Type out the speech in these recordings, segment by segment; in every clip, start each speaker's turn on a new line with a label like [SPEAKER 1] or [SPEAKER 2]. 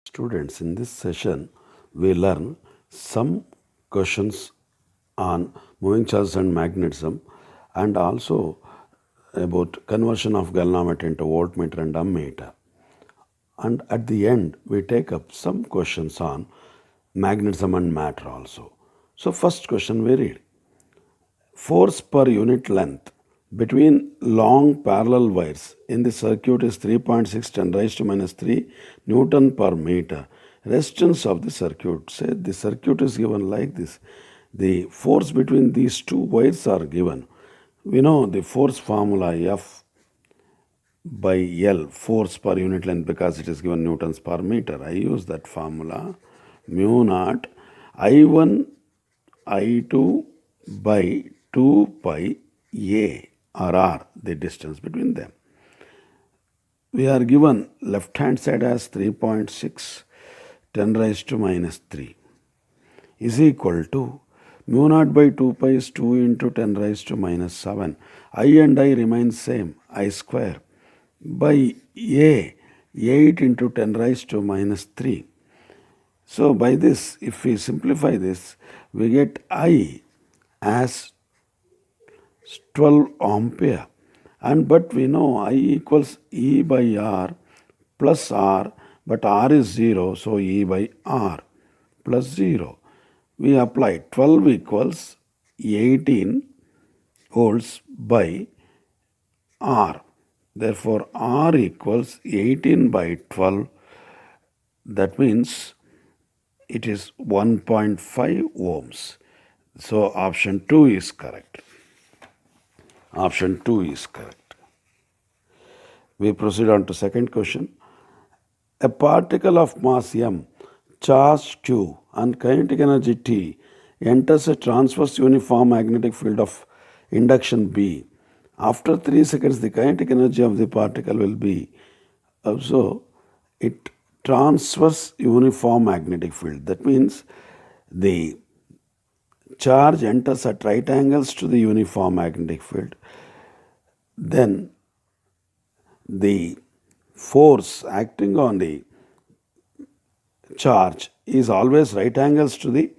[SPEAKER 1] Students, in this session, we learn some questions on moving charges and magnetism and also about conversion of galvanometer into voltmeter and ammeter. And at the end, we take up some questions on magnetism and matter also. So, first question we read. Force per unit length between long parallel wires in the circuit is 3.6 10 raised to minus 3 Newton per meter. Resistance of the circuit. Say the circuit is given like this. The force between these two wires are given. We know the force formula F by L, force per unit length, because it is given newtons per meter. I use that formula mu naught I1 I2 by 2 pi A or R, the distance between them. We are given left hand side as 3.6 10 raised to minus 3 is equal to mu naught by 2 pi is 2 into 10 raised to minus 7. I and I remain same, I square by A 8 into 10 raised to minus 3. So by this, if we simplify this, we get I as 12 ampere, and but we know I equals E by R plus R, but R is 0, so E by R plus 0. We apply 12 equals 18 volts by R. Therefore, R equals 18 by 12. That means it is 1.5 ohms. So option 2 is correct. Option 2 is correct. We proceed on to second question. A particle of mass m, charge q and kinetic energy T enters a transverse uniform magnetic field of induction B. After 3 seconds, the kinetic energy of the particle will be also it transverse uniform magnetic field. That means the charge enters at right angles to the uniform magnetic field. Then the force acting on the charge is always right angles to the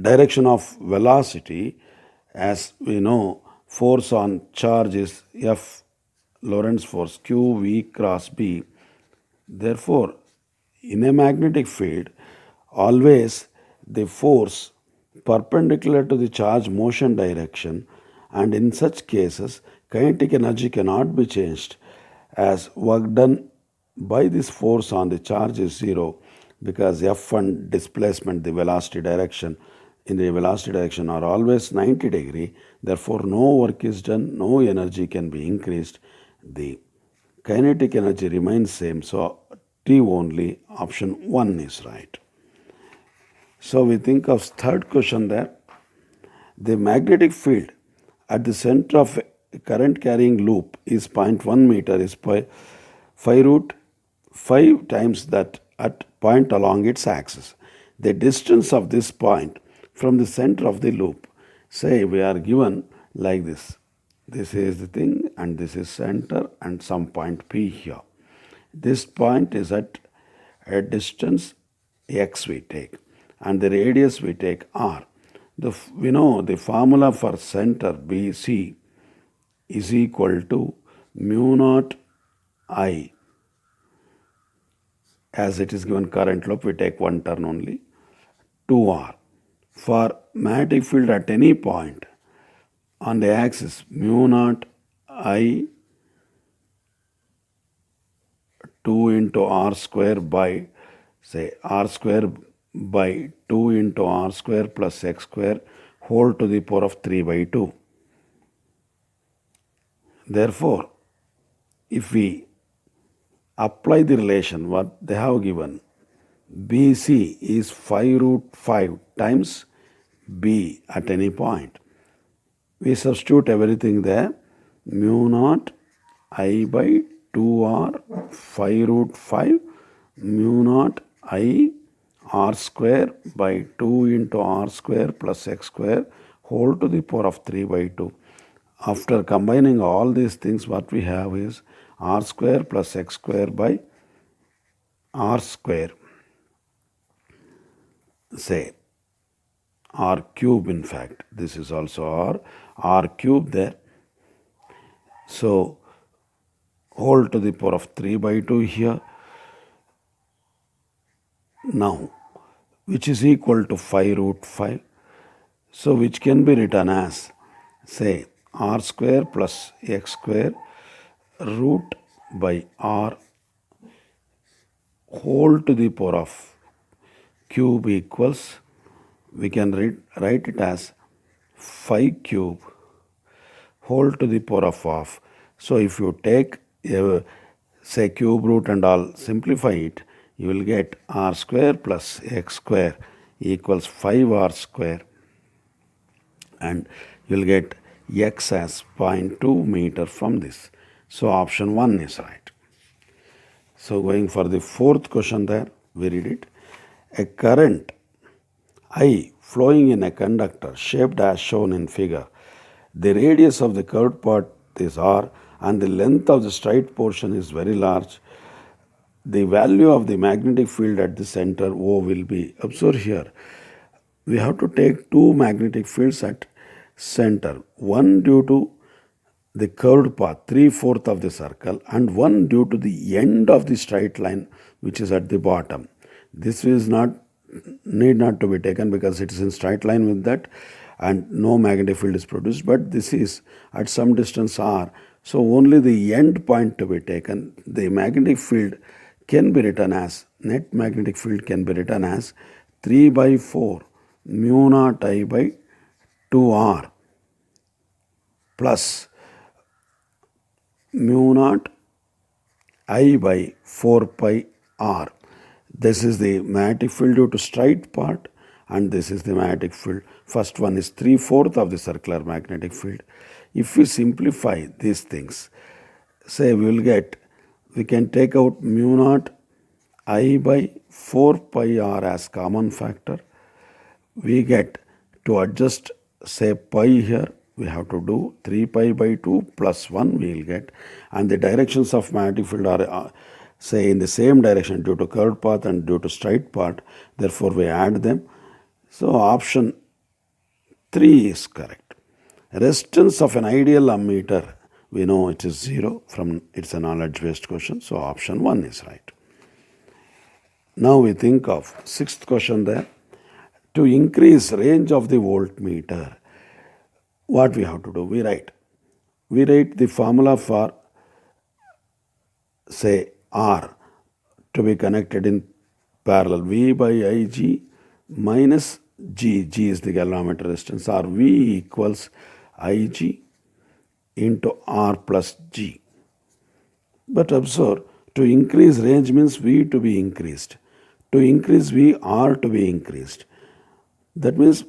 [SPEAKER 1] direction of velocity. As we know, force on charge is F, Lorentz force, Q V cross B. Therefore, in a magnetic field, always the force perpendicular to the charge motion direction, and in such cases, kinetic energy cannot be changed, as work done by this force on the charge is 0, because F and displacement, the velocity direction, in the velocity direction are always 90 degree. Therefore, no work is done, no energy can be increased. The kinetic energy remains same. So T only, option 1 is right. So we think of third question there. The magnetic field at the center of a current carrying loop is 0.1 meter is 5 root 5 times that at point along its axis. The distance of this point from the center of the loop, say we are given like this. This is the thing and this is center and some point P here. This point is at a distance x we take and the radius we take r. We know the formula for center BC is equal to mu naught I. As it is given current loop, we take one turn only, 2r. For magnetic field at any point on the axis, mu naught I 2 into r square by, say, r square by 2 into r square plus x square whole to the power of 3 by 2. Therefore, if we apply the relation what they have given, BC is 5 root 5 times B at any point. We substitute everything there. Mu naught I by 2r 5 root 5 mu naught I r square by 2 into r square plus x square whole to the power of 3 by 2. After combining all these things, what we have is r square plus x square by r square say r cube. In fact, this is also r cube there. So whole to the power of 3 by 2 here. Now, which is equal to 5 root 5. So which can be written as, say, r square plus x square root by r whole to the power of cube equals, we can write it as 5 cube whole to the power of half. So if you take, say, cube root and all, simplify it, you will get r square plus x square equals 5r square, and you will get x as 0.2 meter from this. So option 1 is right. So going for the fourth question there, we read it. A current I flowing in a conductor shaped as shown in figure. The radius of the curved part is r and the length of the straight portion is very large. The value of the magnetic field at the center O will be, observe here, we have to take two magnetic fields at center, one due to the curved path 3/4 of the circle and one due to the end of the straight line which is at the bottom. This is not need not to be taken because it is in straight line with that and no magnetic field is produced, but this is at some distance r, so only the end point to be taken. The magnetic field can be written as, net magnetic field can be written as 3 by 4 mu naught I by 2r plus mu naught I by 4 pi r. This is the magnetic field due to straight part and this is the magnetic field. First one is 3/4 of the circular magnetic field. If we simplify these things, say we can take out mu naught I by 4 pi r as common factor. We get, to adjust, say, pi here, we have to do 3 pi by 2 plus 1 we will get, and the directions of magnetic field are say in the same direction due to curved path and due to straight path, therefore we add them. So option 3 is correct. Resistance of an ideal ammeter, we know it is 0 from, it's a knowledge based question, so option 1 is right. Now we think of sixth question there. To increase range of the voltmeter, what we have to do? We write the formula for, say, R to be connected in parallel. V by Ig minus G. G is the galvanometer resistance, or V equals Ig into R plus G. But observe, to increase range means V to be increased. To increase V, R to be increased. That means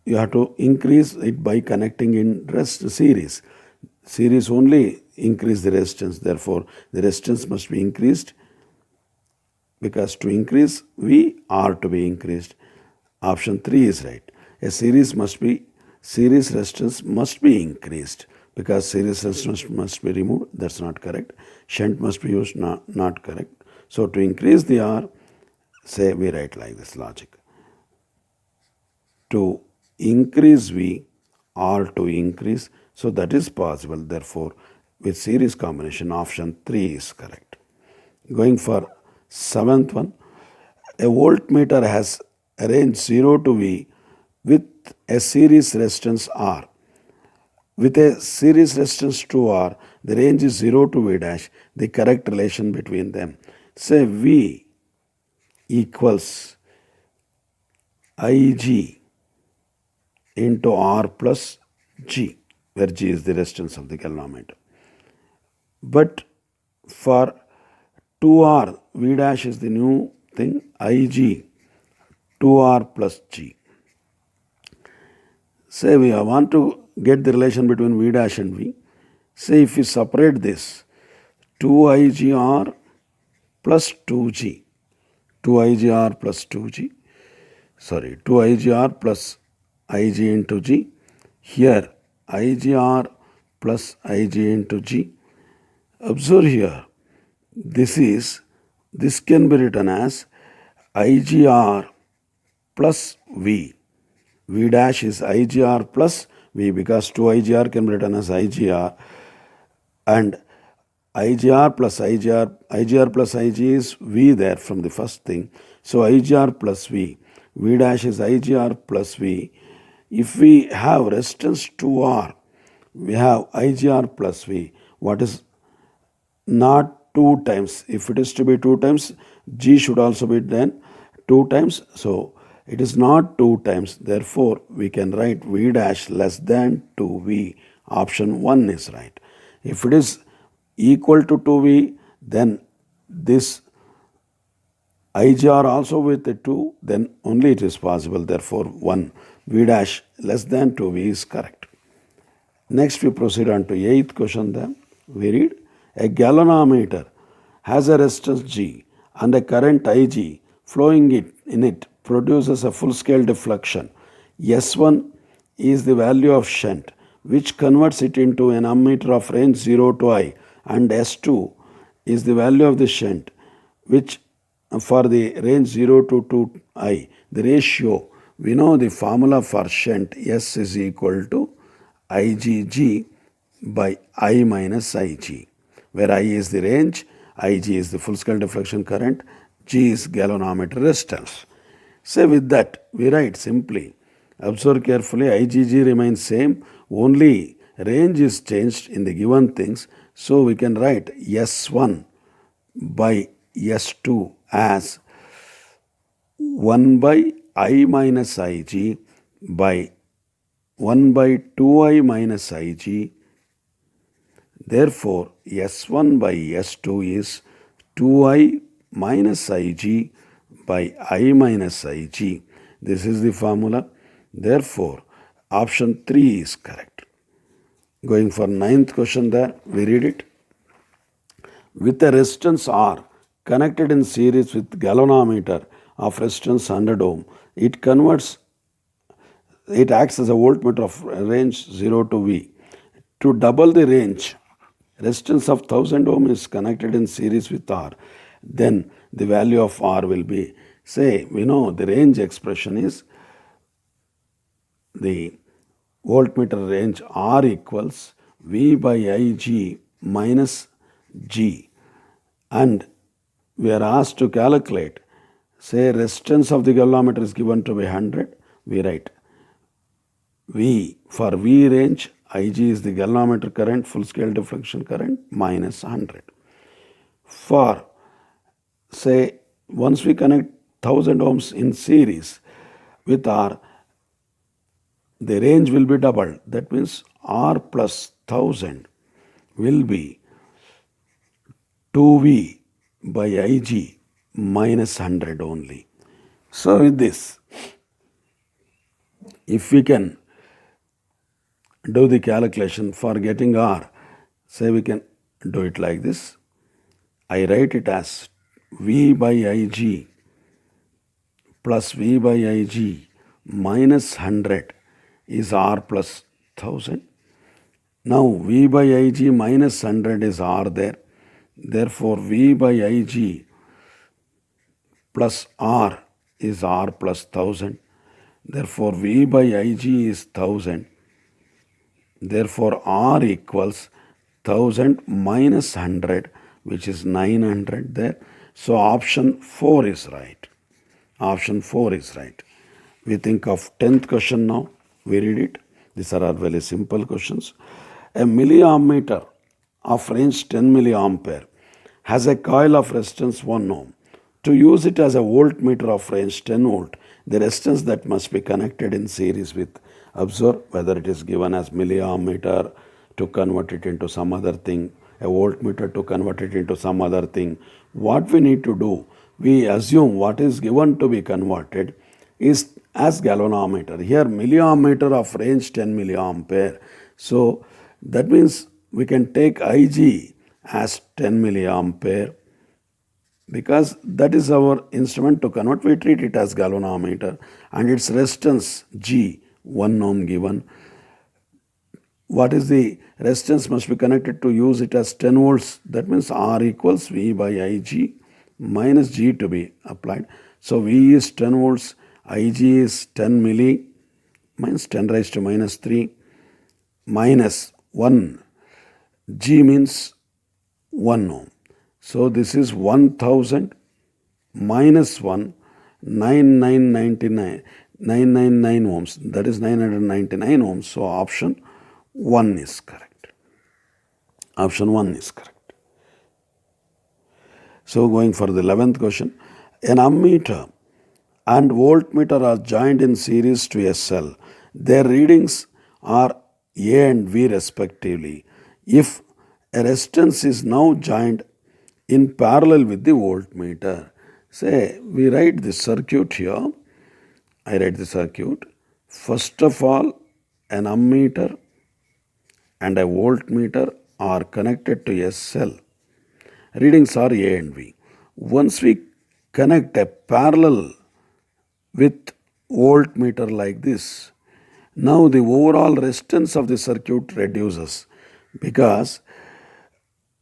[SPEAKER 1] you have to increase it by connecting in series. Series only increase the resistance. Therefore, the resistance must be increased, because to increase V, R to be increased. Option 3 is right. A series resistance must be increased, because series resistance must be removed. That's not correct. Shunt must be used, not correct. So to increase the R, say we write like this logic. To increase V, R to increase, so that is possible. Therefore, with series combination, option 3 is correct. Going for seventh one, a voltmeter has a range 0 to V with a series resistance R. With a series resistance to R, the range is 0 to V dash, the correct relation between them. Say V equals Ig into R plus G, where G is the resistance of the galvanometer. But for 2R, V dash is the new thing, Ig, 2R plus G. Say we want to get the relation between V dash and V. Say if we separate this, 2IgR plus 2G, 2IgR plus 2G, 2IgR plus Ig into G. Here IgR plus Ig into G. Observe here, this can be written as IgR plus V. V dash is IGR plus V because 2 IGR can be written as IGR, and IGR plus IGR plus IG is V there from the first thing. So IGR plus V. V dash is IGR plus V. If we have resistance to R, we have IGR plus V. What is not 2 times? If it is to be 2 times, G should also be then 2 times. So it is not 2 times. Therefore, we can write V dash less than 2V. Option 1 is right. If it is equal to 2V, then this IGR also with the 2, then only it is possible. Therefore, 1. V dash less than 2V is correct. Next, we proceed on to 8th question then. We read, a galvanometer has a resistance G and a current IG flowing in it produces a full-scale deflection. S1 is the value of shunt, which converts it into an ammeter of range 0 to I, and S2 is the value of the shunt, which for the range 0 to 2I. The ratio, we know the formula for shunt, S is equal to IgG by I minus Ig, where I is the range, Ig is the full-scale deflection current, G is galvanometer resistance. Say with that, we write simply, observe carefully, IgG remains same, only range is changed in the given things. So we can write S1 by S2 as 1 by I minus Ig by 1 by 2I minus Ig. Therefore, S1 by S2 is 2I minus Ig by I minus Ig. This is the formula. Therefore, option 3 is correct. Going for 9th question there, we read it. With a resistance R connected in series with galvanometer of resistance 100 ohm, it acts as a voltmeter of range 0 to V. To double the range, resistance of 1000 ohm is connected in series with R. Then the value of R will be, say, we know the range expression is the voltmeter range R equals V by Ig minus G, and we are asked to calculate, say resistance of the galvanometer is given to be 100, we write V for V range, Ig is the galvanometer current, full scale deflection current minus 100. For say once we connect 1000 ohms in series with R, the range will be doubled. That means R plus 1000 will be 2V by Ig minus 100 only. So with this, if we can do the calculation for getting R, say we can do it like this. I write it as V by Ig plus V by Ig minus 100 is R plus 1000. Now V by Ig minus 100 is R there. Therefore V by Ig plus R is R plus 1000. Therefore V by Ig is 1000. Therefore R equals 1000 minus 100, which is 900 there. So option 4 is right. Option 4 is right. We think of 10th question now. We read it. These are very simple questions. A milliammeter of range 10 milliampere has a coil of resistance 1 ohm. To use it as a voltmeter of range 10 volt, the resistance that must be connected in series with, observe whether it is given as milliammeter to convert it into some other thing, a voltmeter to convert it into some other thing. What we need to do, we assume what is given to be converted is as galvanometer. Here milliammeter of range 10 milliampere. So that means we can take Ig as 10 milliampere because that is our instrument to convert. We treat it as galvanometer and its resistance G 1 ohm given. What is the resistance must be connected to use it as 10 volts? That means R equals V by Ig minus G to be applied. So V is 10 volts, Ig is 10 milli means 10 raised to minus 3 minus 1. G means 1 ohm. So this is 1000 minus 1, 999 ohms. That is 999 ohms. So option 1 is correct. Option 1 is correct. So going for the 11th question. An ammeter and voltmeter are joined in series to a cell. Their readings are A and V respectively. If a resistance is now joined in parallel with the voltmeter. Say we write the circuit here. I write the circuit. First of all, an ammeter and a voltmeter are connected to a cell. Readings are A and V. Once we connect a parallel with voltmeter like this, now the overall resistance of the circuit reduces because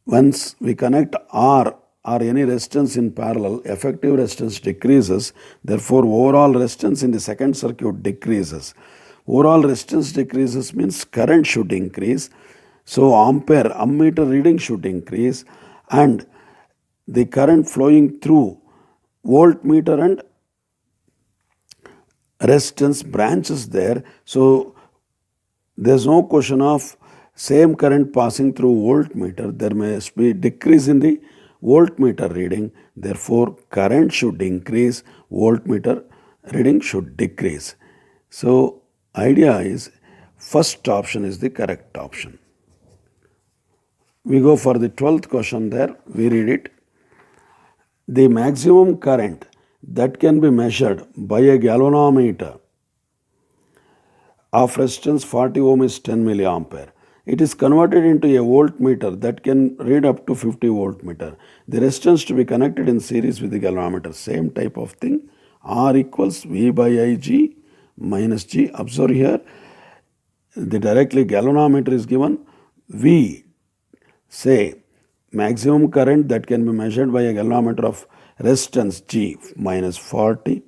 [SPEAKER 1] once we connect R or any resistance in parallel, effective resistance decreases. Therefore, overall resistance in the second circuit decreases. Overall resistance decreases means current should increase. So, ammeter reading should increase and the current flowing through voltmeter and resistance branches there. So, there's no question of same current passing through voltmeter. There must be decrease in the voltmeter reading. Therefore, current should increase, voltmeter reading should decrease. So, idea is first option is the correct option. We go for the 12th question there. We read it. The maximum current that can be measured by a galvanometer of resistance 40 ohm is 10 milliampere. It is converted into a voltmeter that can read up to 50 voltmeter. The resistance to be connected in series with the galvanometer. Same type of thing. R equals V by Ig minus G. Observe here. The directly galvanometer is given. V, say maximum current that can be measured by a galvanometer of resistance G minus 40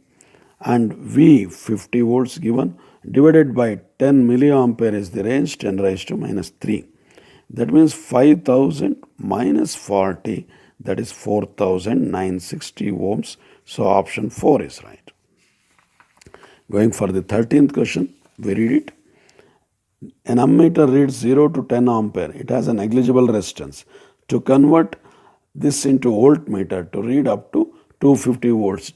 [SPEAKER 1] and V 50 volts given divided by 10 milliampere is the range 10 raised to minus 3. That means 5000 minus 40, that is 4960 ohms. So option 4 is right. Going for the 13th question, we read it. An ammeter reads 0 to 10 ampere. It has a negligible resistance. To convert this into voltmeter to read up to 250 volts.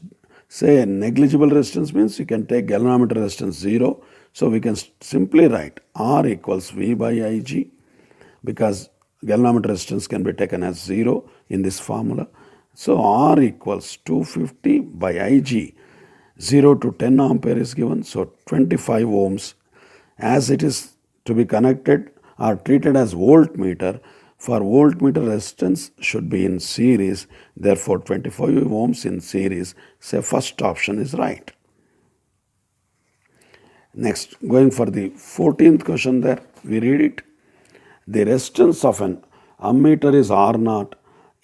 [SPEAKER 1] Say negligible resistance means you can take galvanometer resistance 0. So we can simply write R equals V by Ig because galvanometer resistance can be taken as 0 in this formula. So R equals 250 by Ig. 0 to 10 ampere is given. So 25 ohms. As it is to be connected or treated as voltmeter, for voltmeter resistance should be in series. Therefore, 25 ohms in series. Say first option is right. Next, going for the 14th question there, we read it. The resistance of an ammeter is R0.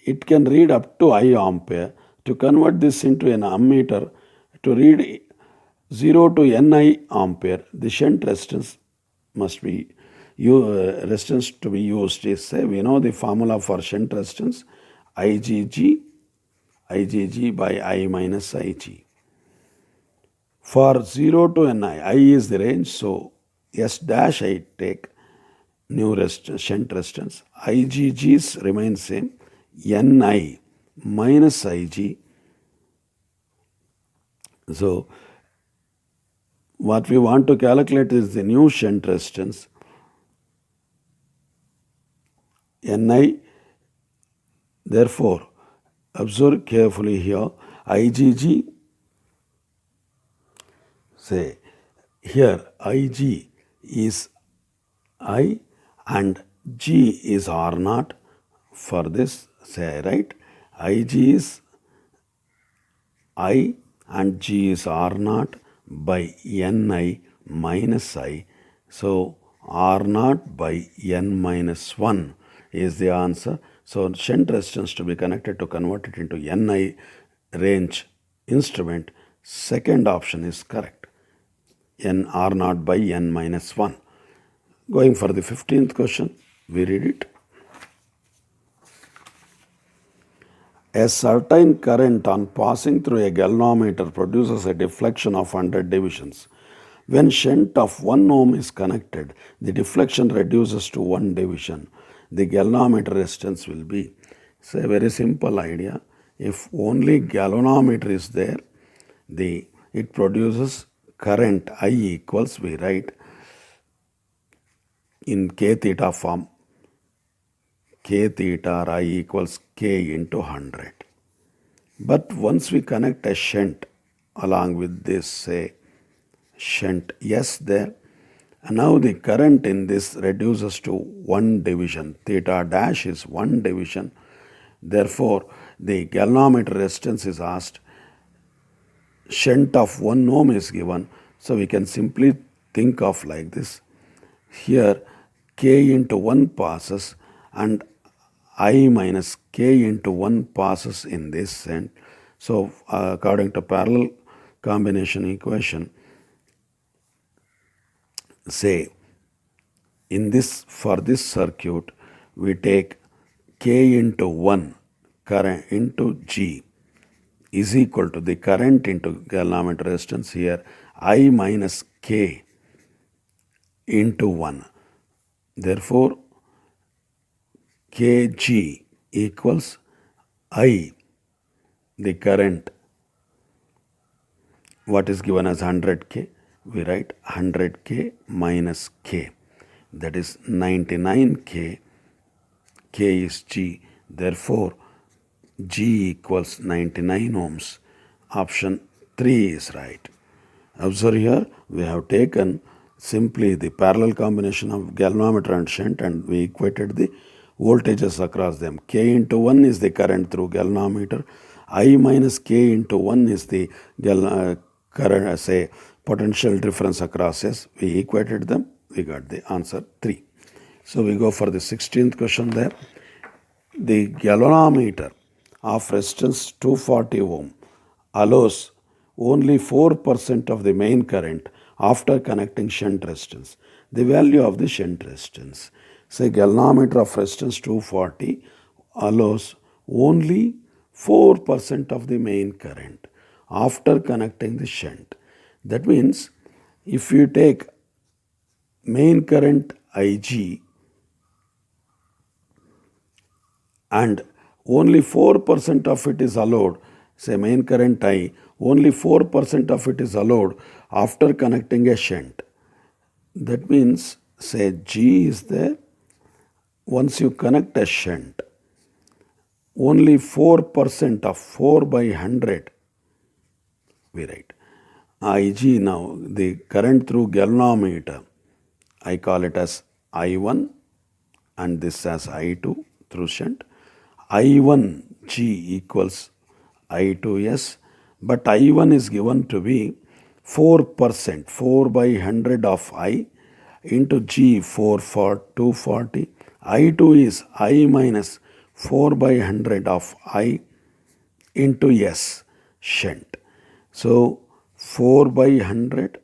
[SPEAKER 1] It can read up to I ampere. To convert this into an ammeter to read 0 to Ni ampere, the shunt resistance must be resistance to be used is, say, we know the formula for shunt resistance, IgG by I minus Ig. For 0 to Ni, I is the range, so S dash I take new shunt resistance. IgGs remain same, Ni minus Ig. So what we want to calculate is the new shunt resistance. Ni, therefore, observe carefully here, IgG, say here Ig is I and G is R0. For this, say I write Ig is I and G is R0 by Ni minus I. So R0 by N minus 1 is the answer. So shunt resistance to be connected to convert it into Ni range instrument. Second option is correct. N R naught by N minus 1. Going for the 15th question, we read it. A certain current on passing through a galvanometer produces a deflection of 100 divisions. When shunt of 1 ohm is connected, the deflection reduces to 1 division. The galvanometer resistance will be. It's a very simple idea. If only galvanometer is there, it produces current I equals, we write in k theta form, k theta or I equals k into 100. But once we connect a shunt along with this, say, shunt S there, and now the current in this reduces to 1 division. Theta dash is 1 division. Therefore, the galvanometer resistance is asked. Shunt of 1 ohm is given. So we can simply think of like this. Here k into 1 passes and I minus k into 1 passes in this shunt. So according to parallel combination equation, say in this, for this circuit, we take k into 1 current into G is equal to the current into galvanometer resistance here, I minus k into 1. Therefore, kg equals I, the current, what is given as 100k, we write 100k minus k, that is 99k, k is G, therefore G equals 99 ohms. Option 3 is right. Observe here, we have taken simply the parallel combination of galvanometer and shunt and we equated the voltages across them. K into 1 is the current through galvanometer. I minus K into 1 is the current, say, potential difference across S. We equated them, we got the answer 3. So we go for the 16th question there. The galvanometer of resistance 240 ohm allows only 4% of the main current after connecting shunt resistance. The value of the shunt resistance. Say galvanometer of resistance 240 allows only 4% of the main current after connecting the shunt. That means if you take main current Ig and only 4% of it is allowed, say main current I, only 4% of it is allowed after connecting a shunt. That means, say G is there, once you connect a shunt, only 4% of 4 by 100, we write. Ig now, the current through galvanometer, I call it as I1 and this as I2 through shunt. I1G equals I2S, but I1 is given to be 4%, 4 by 100 of I into G 4 for 240. I2 is I minus 4 by 100 of I into S shunt. So 4 by 100,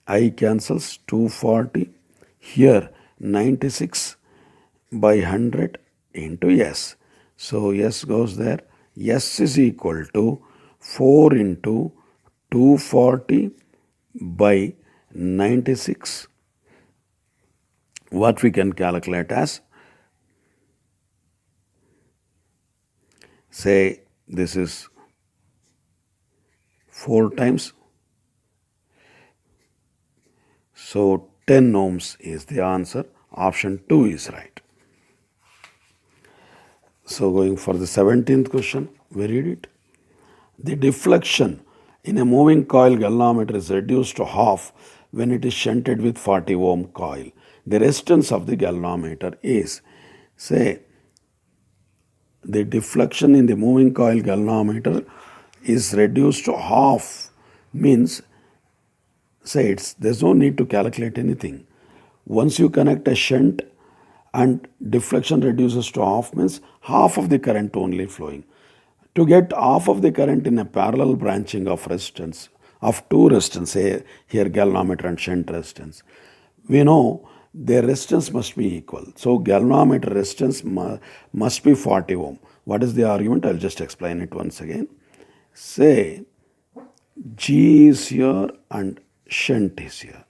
[SPEAKER 1] I cancels 240. Here 96 by 100 into S. So S goes there. S is equal to 4 into 240 by 96. What we can calculate as, say this is 4 times. So 10 ohms is the answer. Option 2 is right. So going for the 17th question, we read it. The deflection in a moving coil galvanometer is reduced to half when it is shunted with 40 ohm coil. The resistance of the galvanometer is, say, the deflection in the moving coil galvanometer is reduced to half, means, say, there's no need to calculate anything. Once you connect a shunt and deflection reduces to half, means half of the current only flowing. To get half of the current in a parallel branching of resistance, of two resistance, say here galvanometer and shunt resistance, we know their resistance must be equal. So galvanometer resistance must be 40 ohm. What is the argument? I'll just explain it once again. Say G is here and shunt is here.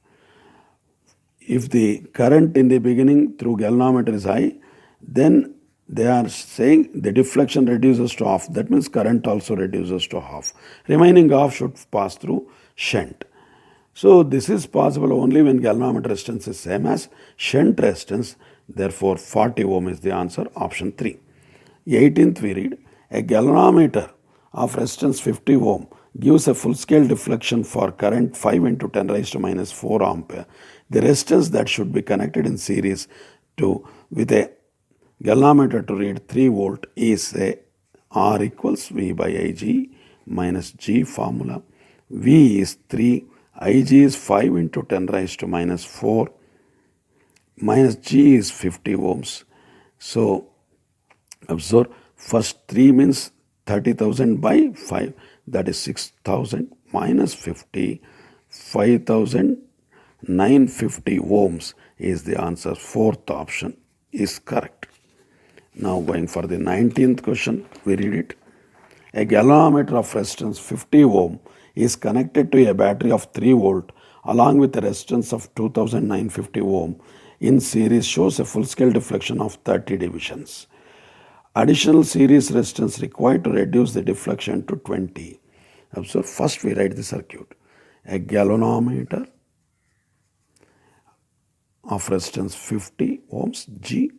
[SPEAKER 1] If the current in the beginning through galvanometer is high, then they are saying the deflection reduces to half. That means current also reduces to half. Remaining half should pass through shunt. So this is possible only when galvanometer resistance is same as shunt resistance. Therefore 40 ohm is the answer, option 3. 18th we read, a galvanometer of resistance 50 ohm gives a full scale deflection for current 5 into 10 raised to minus 4 ampere. The resistance that should be connected in series to with a galvanometer to read 3 volt is a R equals V by Ig minus G formula. V is 3, Ig is 5 into 10 raised to minus 4, minus G is 50 ohms. So observe, first 3 means 30,000 by 5, that is 6,000 minus 50, 5,950 ohms is the answer. Fourth option is correct. Now going for the 19th question, we read it. A galvanometer of resistance 50 ohm is connected to a battery of 3 volt along with a resistance of 2950 ohm in series shows a full scale deflection of 30 divisions. Additional series resistance required to reduce the deflection to 20. So first we write the circuit. A galvanometer of resistance 50 ohms G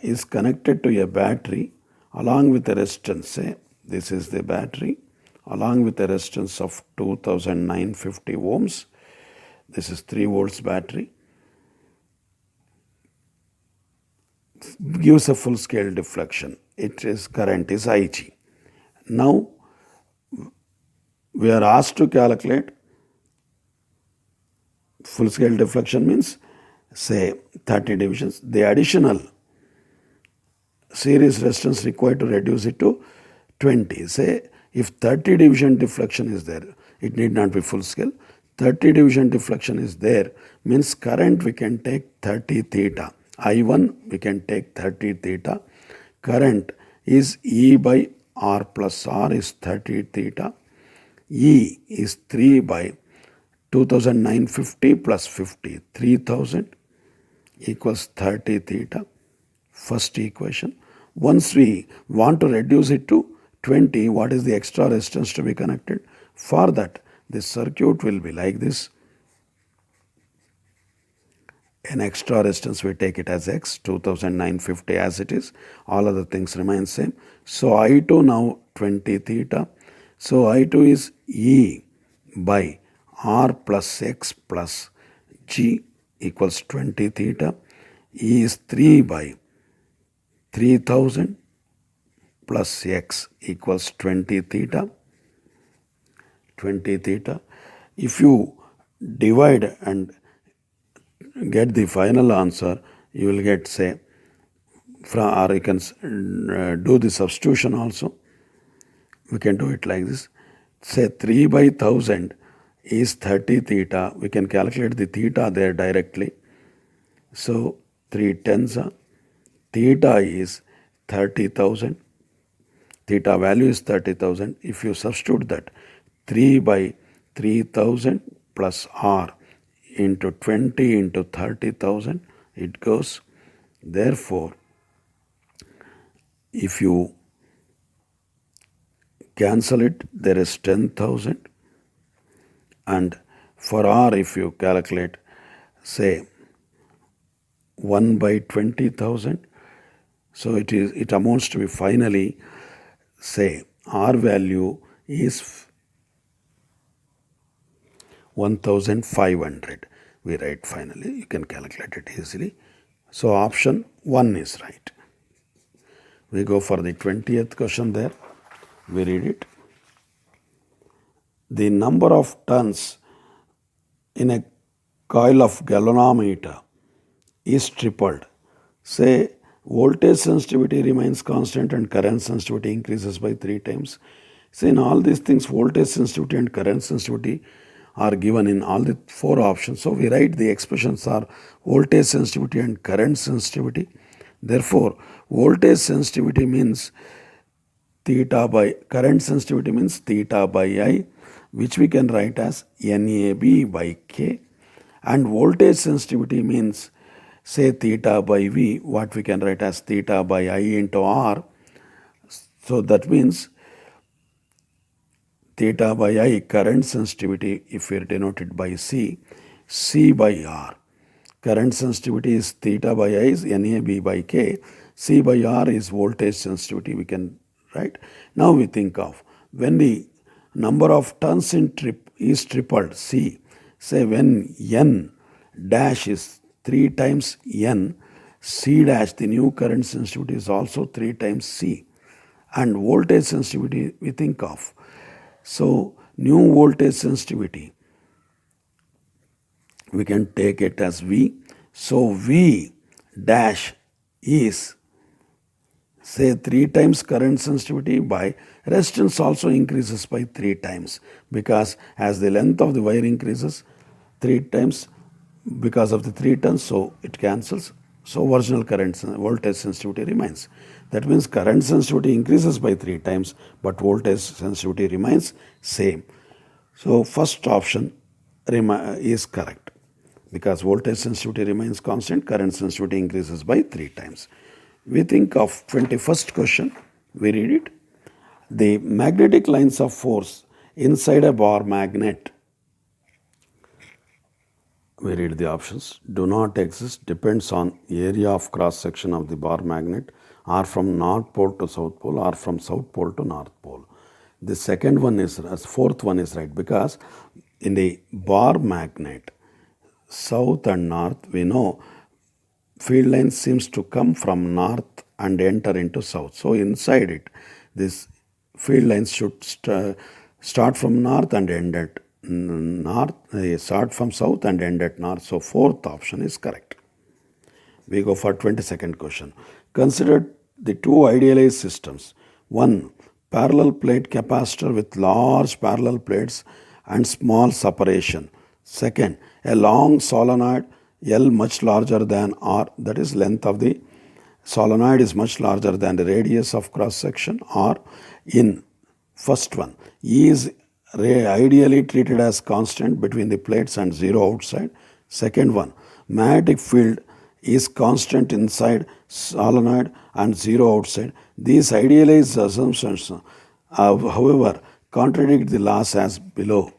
[SPEAKER 1] is connected to a battery along with a resistance, say this is the battery, along with a resistance of 2950 ohms. This is 3 volts battery. Gives a full scale deflection. It is current is Ig. Now we are asked to calculate full scale deflection means say 30 divisions. The additional series resistance required to reduce it to 20. Say if 30 division deflection is there, it need not be full scale. 30 division deflection is there means current we can take 30 theta. I1 we can take 30 theta. Current is E by R plus R is 30 theta. E is 3 by 2950 plus 50, 3000 equals 30 theta. First equation. Once we want to reduce it to 20, what is the extra resistance to be connected? For that, this circuit will be like this. An extra resistance, we take it as X, 2950 as it is. All other things remain same. So I2 now 20 theta. So I2 is E by R plus X plus G equals 20 theta. E is 3 by 3000 plus X equals 20 theta. 20 theta. If you divide and get the final answer, you will get say, or you can do the substitution also. We can do it like this. Say 3 by 1000 is 30 theta. We can calculate the theta there directly. So 3 tens are, theta is 30,000. Theta value is 30,000. If you substitute that 3 by 3000 plus R into 20 into 30,000, it goes. Therefore, if you cancel it, there is 10,000. And for R, if you calculate, say 1 by 20,000, so it amounts to be finally, say R value is 1500. We write finally, you can calculate it easily. So option 1 is right. We go for the 20th question there. We read it. The number of turns in a coil of galvanometer is tripled. Say voltage sensitivity remains constant and current sensitivity increases by 3 times. So in all these things, voltage sensitivity and current sensitivity are given in all the 4 options. So we write the expressions are voltage sensitivity and current sensitivity. Therefore, voltage sensitivity means theta by, current sensitivity means theta by I, which we can write as NAB by K. And voltage sensitivity means, say, theta by V, what we can write as theta by I into R. So that means theta by I, current sensitivity, if we are denoted by C by R. Current sensitivity is theta by I is NAB by K. C by R is voltage sensitivity, we can write. Now we think of when the number of turns in is tripled, C, say when N dash is 3 times N, C dash, the new current sensitivity is also 3 times C. And voltage sensitivity we think of. So new voltage sensitivity, we can take it as V. So V dash is, say, 3 times current sensitivity by resistance also increases by 3 times, because as the length of the wire increases 3 times because of the 3 turns, so it cancels. So original current voltage sensitivity remains. That means current sensitivity increases by 3 times, but voltage sensitivity remains same. So first option is correct, because voltage sensitivity remains constant, current sensitivity increases by 3 times. We think of 21st question, we read it. The magnetic lines of force inside a bar magnet, we read the options, do not exist, depends on area of cross section of the bar magnet, or from north pole to south pole, or from south pole to north pole. The second one is, fourth one is right, because in the bar magnet, south and north, we know field line seems to come from north and enter into south. So inside it, this field lines should start from north and end at north, start from south and end at north. So fourth option is correct. We go for 22nd question. Consider the two idealized systems. One, parallel plate capacitor with large parallel plates and small separation. Second, a long solenoid L much larger than R, that is length of the solenoid is much larger than the radius of cross section, or in first one, E is ideally treated as constant between the plates and zero outside. Second one, magnetic field is constant inside solenoid and zero outside. These idealized assumptions, however, contradict the laws as below.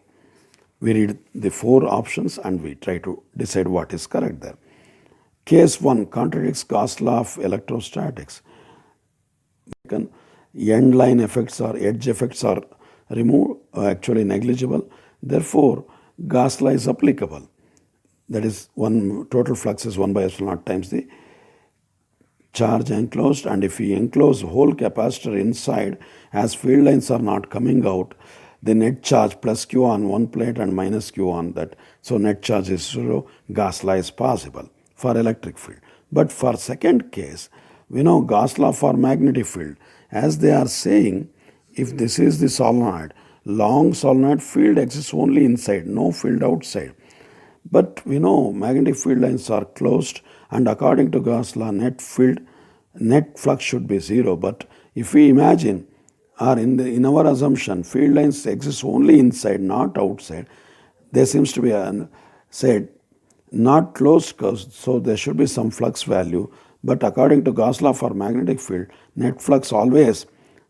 [SPEAKER 1] We read the 4 options and we try to decide what is correct there. Case 1 contradicts Gauss law of electrostatics. End line effects or edge effects are removed, actually negligible. Therefore, Gauss law is applicable. That is, one total flux is 1 by epsilon naught times the charge enclosed, and if we enclose whole capacitor inside, as field lines are not coming out, the net charge plus Q on one plate and minus Q on that. So net charge is 0. Gauss law is possible for electric field. But for second case, we know Gauss law for magnetic field. As they are saying, if this is the solenoid, long solenoid, field exists only inside, no field outside. But we know magnetic field lines are closed, and according to Gauss law, net flux should be 0. But if we imagine, or in our assumption, field lines exist only inside, not outside, there seems to be said not closed curves, so there should be some flux value. But according to Gauss law for magnetic field, net flux always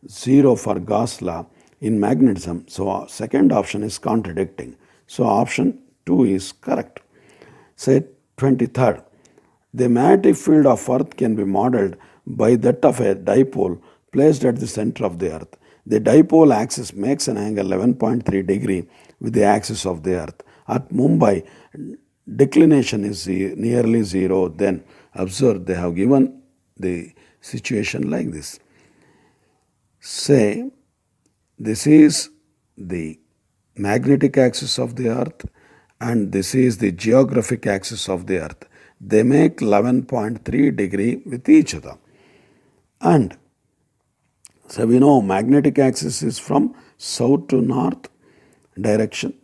[SPEAKER 1] 0 for Gauss law in magnetism. So second option is contradicting. So option 2 is correct. Say 23rd. The magnetic field of Earth can be modeled by that of a dipole placed at the center of the Earth. The dipole axis makes an angle 11.3 degree with the axis of the Earth. At Mumbai, declination is nearly 0. Then observe, they have given the situation like this. Say this is the magnetic axis of the Earth and this is the geographic axis of the Earth. They make 11.3 degree with each other. And so we know magnetic axis is from south to north direction,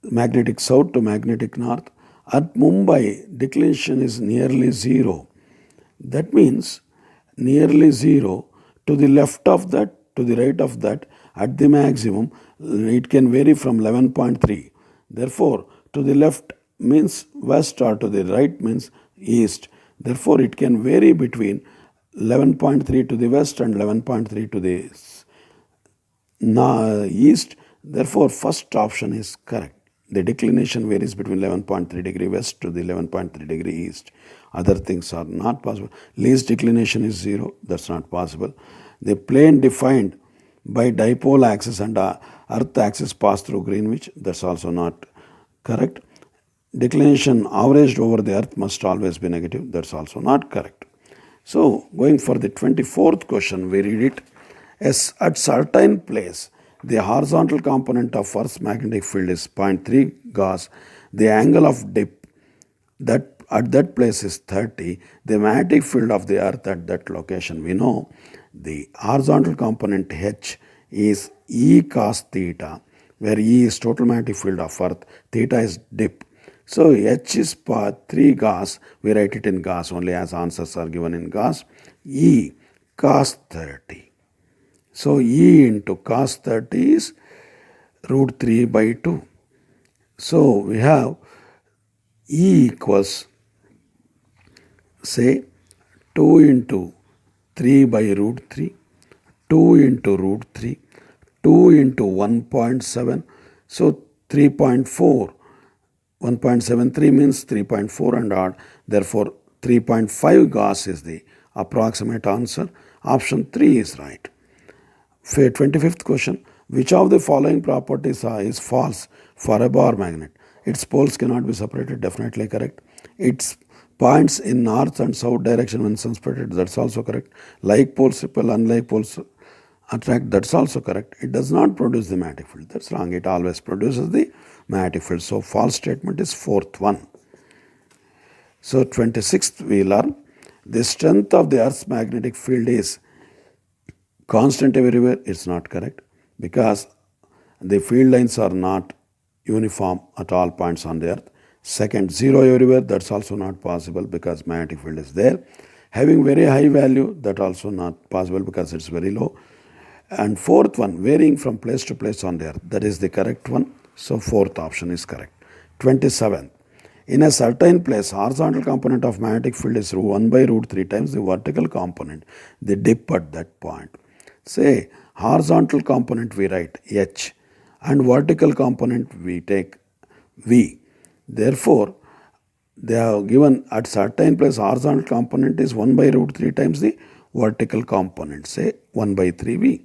[SPEAKER 1] magnetic south to magnetic north. At Mumbai, declination is nearly zero. That means nearly zero. To the left of that, to the right of that, at the maximum, it can vary from 11.3. Therefore, to the left means west or to the right means east. Therefore, it can vary between 11.3 to the west and 11.3 to the east. Therefore, first option is correct. The declination varies between 11.3 degree west to the 11.3 degree east. Other things are not possible. Least declination is zero. That's not possible. The plane defined by dipole axis and earth axis pass through Greenwich. That's also not correct. Declination averaged over the earth must always be negative. That's also not correct. So, going for the 24th question, we read it as at certain place, the horizontal component of Earth's magnetic field is 0.3 Gauss. The angle of dip that at that place is 30. The magnetic field of the Earth at that location, we know the horizontal component H is E cos theta, where E is total magnetic field of Earth, theta is dip. So H is 3 Gauss, we write it in Gauss only as answers are given in Gauss, E cos 30. So E into cos 30 is root 3 by 2. So we have E equals, say, 2 into 3 by root 3, 2 into root 3, 2 into 1.7, so 3.4. 1.73 means 3.4 and odd. Therefore, 3.5 Gauss is the approximate answer. Option 3 is right. 25th question. Which of the following properties is false for a bar magnet? Its poles cannot be separated, definitely correct. Its points in north and south direction when separated, that's also correct. Like poles repel, unlike poles attract, that's also correct. It does not produce the magnetic field, that's wrong. It always produces the magnetic field. So false statement is fourth one. So 26th we learn the strength of the Earth's magnetic field is constant everywhere. It's not correct because the field lines are not uniform at all points on the Earth. Second, zero everywhere, that's also not possible because magnetic field is there. Having very high value, that also not possible because it's very low. And fourth one, varying from place to place on the Earth, that is the correct one. So fourth option is correct. 27th, in a certain place, horizontal component of magnetic field is 1 by root 3 times the vertical component, the dip at that point. Say, horizontal component we write H and vertical component we take V. Therefore, they have given at certain place horizontal component is 1 by root 3 times the vertical component, say 1 by 3V.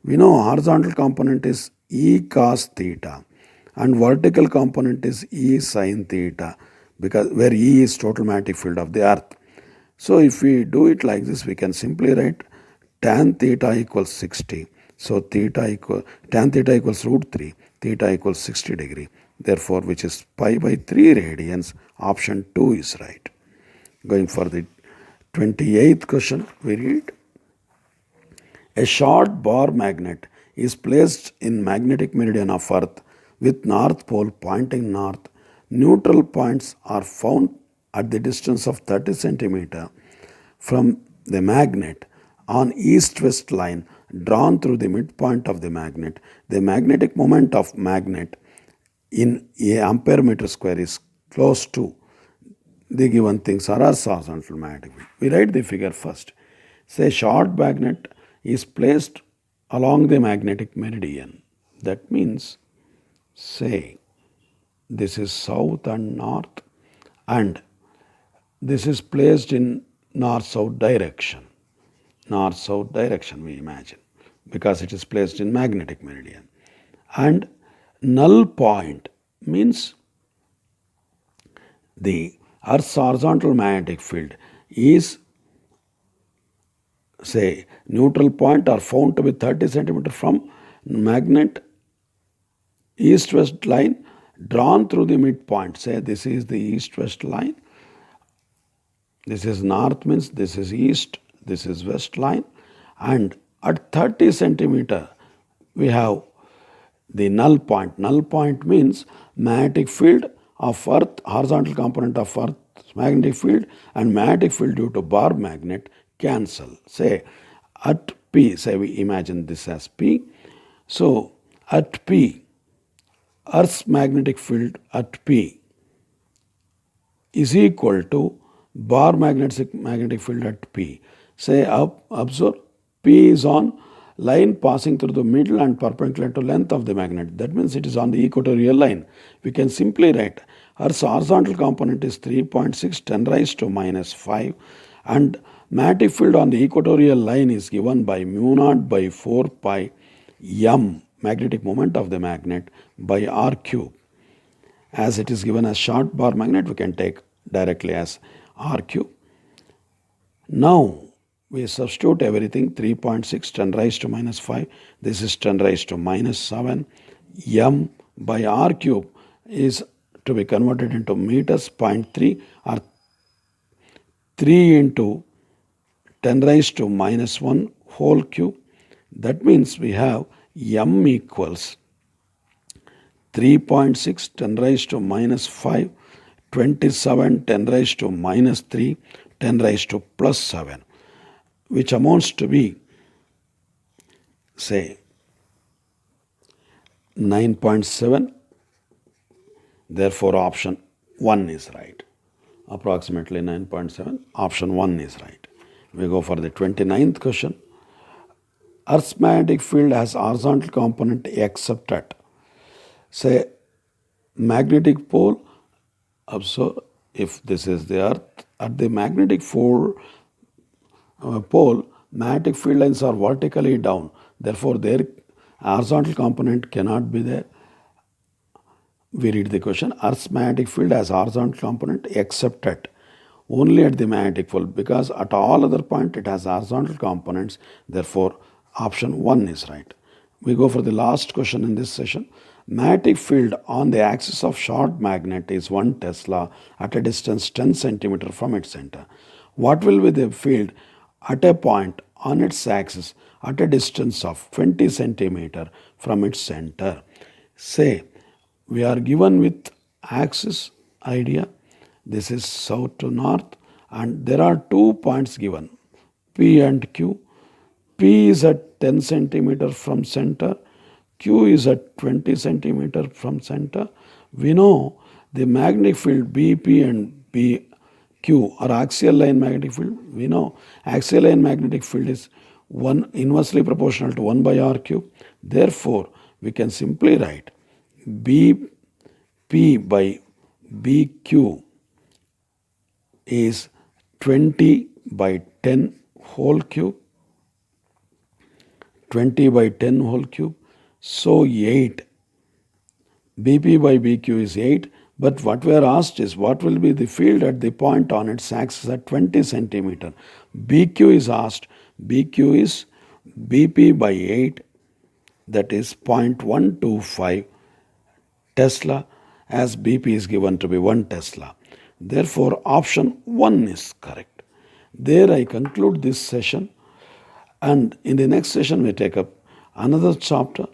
[SPEAKER 1] We know horizontal component is E cos theta and vertical component is E sin theta because where E is total magnetic field of the earth. So if we do it like this, we can simply write tan theta equals 60. So tan theta equals root 3, theta equals 60 degree. Therefore, which is pi by 3 radians, option 2 is right. Going for the 28th question, we read, a short bar magnet is placed in magnetic meridian of Earth with north pole pointing north. Neutral points are found at the distance of 30 centimeter from the magnet on east-west line drawn through the midpoint of the magnet. The magnetic moment of magnet in a ampere meter square is close to the given things are horizontal magnetic field. We write the figure first. Say short magnet is placed along the magnetic meridian. That means, say, this is south and north and this is placed in north-south direction. North-south direction we imagine because it is placed in magnetic meridian. And null point means the Earth's horizontal magnetic field is, say, neutral point are found to be 30 centimeter from magnet east-west line drawn through the midpoint. Say this is the east-west line. This is north means this is east this is west line, and at 30 centimeter we have the null point. Null point means magnetic field of earth, horizontal component of earth's magnetic field and magnetic field due to bar magnet cancel. Say at P, say we imagine this as P. So at P, earth's magnetic field at P is equal to bar magnetic field at P. Say observe P is on line passing through the middle and perpendicular to length of the magnet. That means it is on the equatorial line. We can simply write Earth's horizontal component is 3.6 10 raised to minus 5 and magnetic field on the equatorial line is given by mu naught by 4 pi m magnetic moment of the magnet by r cube. As it is given as short bar magnet, we can take directly as r cube. Now we substitute everything 3.6 10 raised to minus 5. This is 10 raised to minus 7. M by r cube is to be converted into meters, 0.3 or 3 into 10 raised to minus 1 whole cube. That means we have m equals 3.6 10 raised to minus 5, 27 10 raised to minus 3, 10 raised to plus 7, which amounts to be, say, 9.7. Therefore, option 1 is right. Approximately 9.7. Option 1 is right. We go for the 29th question. Earth's magnetic field has horizontal component except at, say, magnetic pole. So, if this is the Earth, at the magnetic pole, magnetic field lines are vertically down. Therefore, their horizontal component cannot be there. We read the question. Earth's magnetic field has horizontal component except at, only at the magnetic pole, because at all other points it has horizontal components. Therefore, option 1 is right. We go for the last question in this session. Magnetic field on the axis of short magnet is 1 Tesla at a distance 10 centimeter from its center. What will be the field at a point on its axis at a distance of 20 centimeter from its center? Say, we are given with axis idea. This is south to north and there are 2 points given, P and Q. P is at 10 centimeter from center. Q is at 20 centimeter from center. We know the magnetic field BP and BQ are axial line magnetic field. We know axial line magnetic field is inversely proportional to 1 by r cube. Therefore, we can simply write BP by BQ is 20 by 10 whole cube. 20 by 10 whole cube. So 8. BP by BQ is 8. But what we are asked is what will be the field at the point on its axis at 20 centimeter. BQ is asked. BQ is BP by 8. That is 0.125 Tesla, as BP is given to be 1 Tesla. Therefore, option 1 is correct. There I conclude this session. And in the next session we take up another chapter